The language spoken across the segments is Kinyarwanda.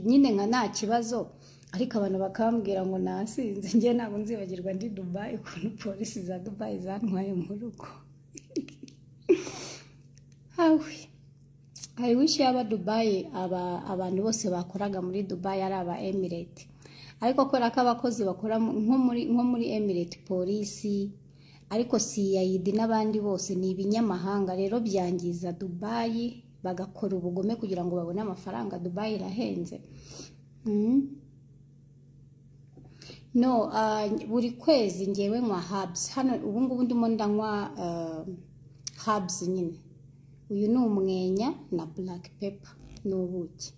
nyine nka nta kibazo ariko abantu bakambwira ngo nasinze njye ntabwo nzibagirwa ndi Dubai ukuntu polisi za Dubai zantwaye mu rugo I wish yaba Dubai abantu bose bakoraga muri Dubai ari aba Emirates ariko kubera ko abakozi bakora nko muri Emirates polisi ariko CID n'abandi bose ni ibinyamahanga rero byangiza Dubai bagakora ubugome kugira ngo babone amafaranga. Dubai irahenze. No, buri kwezi ngewe nywa herbs hano ubu ngubu ndimo ndanywa herbs nyine. Uyu ni umwenya na black pepper n'ubuki.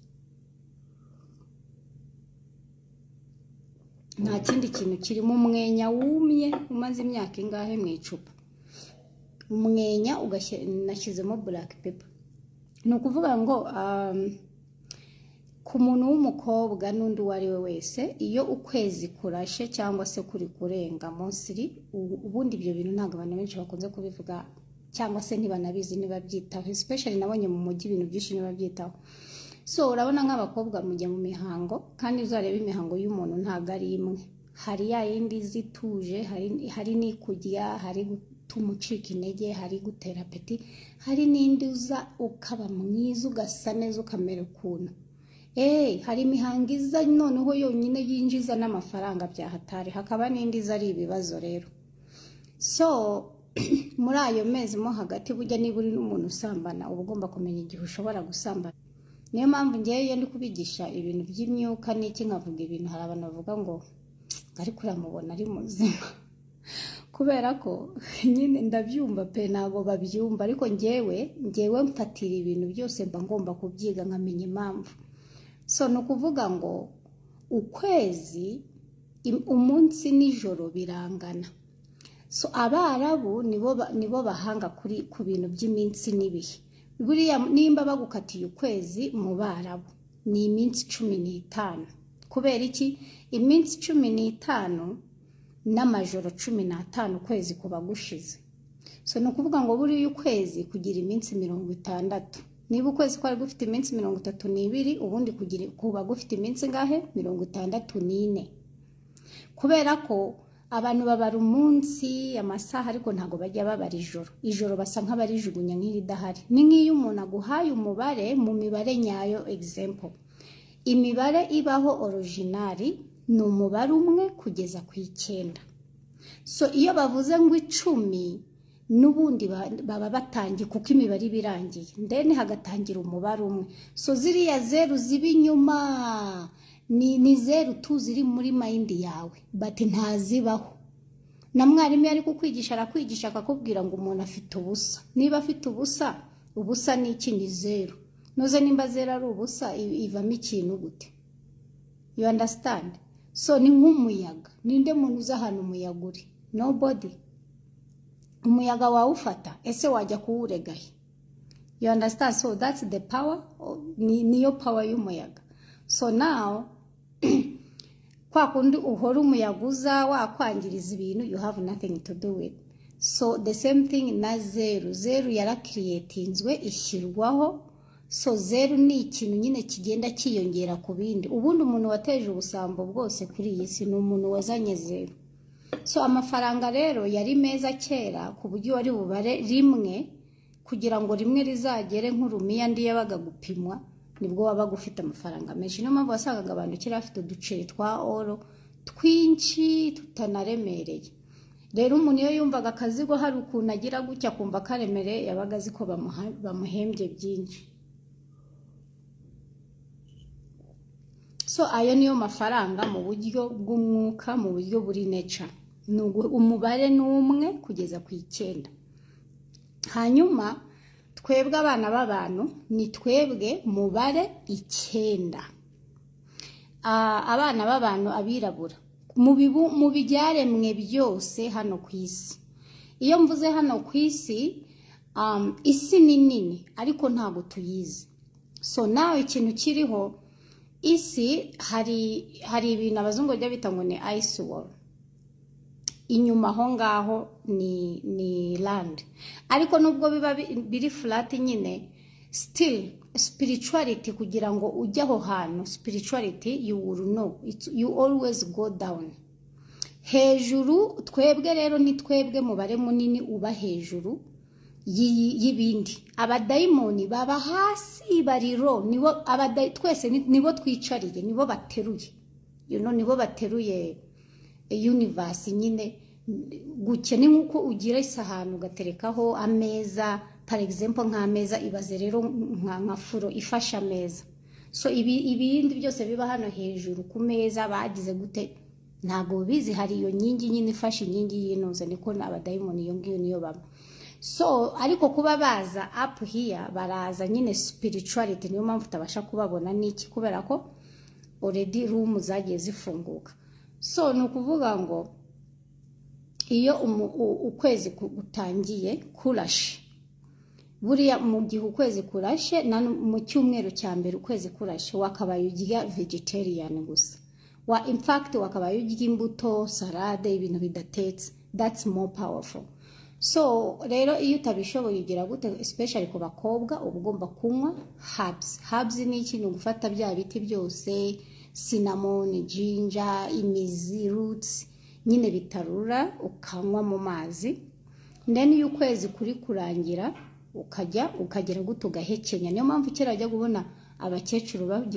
Nta kindi kintu kirimo umwenya wumye umaze imyaka ingahe mu icupa. Umwenya nashyizemo black pepper. Ni ukuvuga ngo ku muntu w'umukobwa n'undi uwo ari we wese iyo ukwezi kurashe cyangwa se kuri kurenga monsiri ubundi ibyo bintu ntabwo abantu benshi bakunze kubivuga cyangwa se ntibanabizi nibabyitaho, especially nabonye mu mujyi ibintu byinshi nibabyitaho. So urabona nk'abakobwa mujya mu mihango kandi uzareba imihango y'umuntu ntabwo ari imwe. Hari ya yindi zituje, hari n'ikujya, hari gutumucika intege, hari gutera peti, hari n'indi uza ukaba mwiza ugasa neza ukamera ukuntu. Hari imihango iza noneho yonyine yinjiza n'amafaranga byahatari, hakaba n'indi iza ari ibibazo rero. So muri ayo mezi mo hagati burya niba uri n'umuntu usambana uba ugomba kumenya igihe ushobora gusambana. Niyo mpamvu ngewe ndi kubigisha ibintu by'imyuka n'iki nkavuga ibintu hari abantu bavuga ngo ariko uramubona ari muzima kubera ko nyine ndabyumva pe ntabwo babyumva ariko ngewe mfatira ibintu byose mba ngomba kubyiga nkamenya impamvu. So no kuvuga ngo ukwezi umunsi n'ijoro birangana. So Abarabu nibo bahanga ku bintu by'iminsi n'ibihe. Buriya nimba bagukatiye ukwezi mu Barabu ni iminsi 15. Kubera iki? Iminsi 15 n'amajoro 15 ukwezi kuba gushize. So no kuvuga ngo buriya ukwezi kugira iminsi 60. Niba ukwezi kwari gufite iminsi 32 ubundi kuba gufite iminsi ngahe 64. Kubera ko abantu babara umunsi amasaha ariko ntago bajya babara ijoro basa nk'abarijugunya nk'iridahari. Ni nk'iyo umuntu aguhaye umubare mu mibare nyayo example. Imibare ibaho originali ni umubare umwe kugeza ku 9. So iyo bavuze ngo 10 n'ubundi baba batangiye kuko imibare birangiye ndene hagatangira umubare umwe. So ziriya zeru zibi nyuma ni zeru tu ziri muri mind yawe but ntazibaho. Na mwarimu yari kukwigisha arakwigisha akakubwira ngo umuntu afite ubusa. Niba afite ubusa ni iki? Ni zeru. Noze nimba zero ari ubusa ivamo ikintu gute? You understand? So ni nk'umuyaga. Ninde muntu uza hano umuyaga uri? Nobody. Umuyaga wawufata ese wajya kuwuregahe? You understand? So that's the power. Niyo power y'umuyaga. So now kwa kundi uhora umuyaga uza wakwangiriza ibintu you have nothing to do with. So the same thing na zeru yarakreatinzwe ishyirwaho. So zeru ni ikintu nyine kigenda kiyongera ku bindi. Ubundi umuntu wateje ubusambo bwose kuri iyi si ni umuntu wazanye zeru. So amafaranga rero yari meza kera ku buryo wari bubare rimwe kugira ngo rimwe rizagere nk'urumiya ndi yabaga gupimwa nibwo wabaga ufite amafaranga menshi. Niyo mpamvu wasangaga abantu kera bafite uduceri twa oro twinshi tutanaremereye. Rero umuntu iyo yumvaga akazigo hari ukuntu agira gutya kumva karemereye yabaga azi ko bamuhembye byinshi. So ayo niyo mafaranga mu buryo bw'umwuka mu buryo buri nature. Umubare n'umwe kugeza ku 9. Hanyuma twebwe abana b'abantu ni twebwe mubare 9. Abana b'abantu abirabura mu byaremwe byose hano ku isi. Iyo mvuze hano ku isi isi ni nini ariko ntabwo tuyizi. So nawe ikintu kiriho isi hari ibintu abazungu bajya bita ngo ni ice wall. Inyuma ho ngaho ni land. Ariko nubwo biba biri flat nyine still spirituality kugira ngo ujye aho hantu spirituality you will know you always go down hejuru. Twebwe rero ni twebwe mubare munini uba hejuru y'ibindi. Abadayimoni baba hasi bariro, nibo twese nibo twicariye, nibo bateruye, nibo bateruye universe nyine. Guke ni nkuko ugira isahani ugaterekaho ameza, par exemple nk'ameza, ibaze rero nka furo ifasha ameza. So ibindi byose biba hano hejuru ku meza bagize gute ntago bizi, hari iyo nyingi nyine ifasha inkingi y'inoze, niko n'abadayimoni iyo ngiyo niyo baba. So ariko kuba baza up here baraza nyine spirituality, niyo mpamvu utabasha kubabona niki, kubera ko already room zagiye zifunguka. So ni ukuvuga ngo iyo ukwezi gutangiye kurashe, buriya mu gihe ukwezi kurashe mu cyumweru cya mbere ukwezi kurashe wakabaye urya vegetarian gusa, in fact wakabaye urya imbuto, salade, ibintu bidatetse. That's more powerful. So rero iyo utabishoboye ugira gute, especially ku bakobwa, uba ugomba kunywa herbs ni ikintu gufata bya biti byose, cinnamon, ginger, imizi, roots nyine bitarura, ukanywa mu mazi. Then iyo ukwezi kuri kurangira ukagera gute ugahekenya. Niyo mpamvu kera ajya kubona abakecuru bavuga